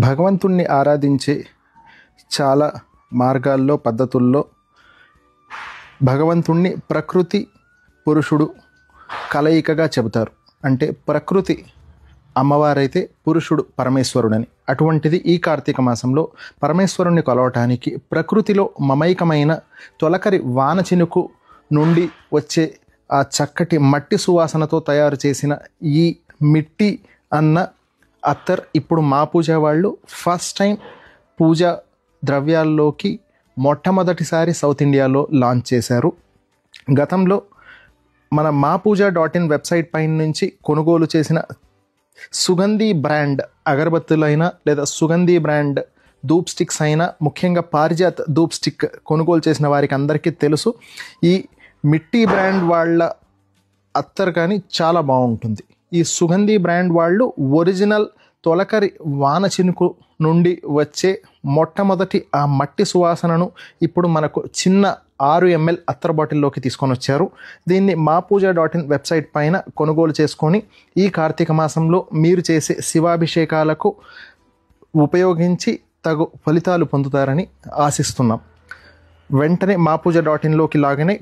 భగవంతుణ్ణి ఆరాధించే చాలా మార్గాల్లో పద్ధతుల్లో భగవంతుణ్ణి ప్రకృతి పురుషుడు కలయికగా చెబుతారు. అంటే ప్రకృతి అమ్మవారైతే పురుషుడు పరమేశ్వరుడని. అటువంటిది ఈ కార్తీక మాసంలో పరమేశ్వరుణ్ణి కొలవటానికి ప్రకృతిలో మమైకమైన తొలకరి వాన చినుకు నుండి వచ్చే ఆ చక్కటి మట్టి సువాసనతో తయారు చేసిన ఈ మిట్టి అన్న అత్తర్ ఇప్పుడు మా పూజ వాళ్ళు ఫస్ట్ టైం పూజా ద్రవ్యాల్లోకి మొట్టమొదటిసారి సౌత్ ఇండియాలో లాంచ్ చేశారు. గతంలో మన మాపూజ.in వెబ్సైట్ పైన నుంచి కొనుగోలు చేసిన సుగంధి బ్రాండ్ అగరబత్తులైనా లేదా సుగంధి బ్రాండ్ ధూప్ స్టిక్స్ అయినా, ముఖ్యంగా పారిజాత్ ధూప్ స్టిక్ కొనుగోలు చేసిన వారికి అందరికీ తెలుసు ఈ మిట్టి బ్రాండ్ వాళ్ళ అత్తర్ కానీ చాలా బాగుంటుంది. ఈ సుగంధి బ్రాండ్ వాళ్ళు ఒరిజినల్ తొలకరి వాన చినుకు నుండి వచ్చే మొట్టమొదటి ఆ మట్టి సువాసనను ఇప్పుడు మనకు చిన్న 6 ml అత్తర్ బాటిల్లోకి తీసుకొని వచ్చారు. దీన్ని మాపూజ.in వెబ్సైట్ పైన కొనుగోలు చేసుకొని ఈ కార్తీక మాసంలో మీరు చేసే శివాభిషేకాలకు ఉపయోగించి తగు ఫలితాలు పొందుతారని ఆశిస్తున్నాం. వెంటనే మాపూజ.inలోకి లాగిన్ అయి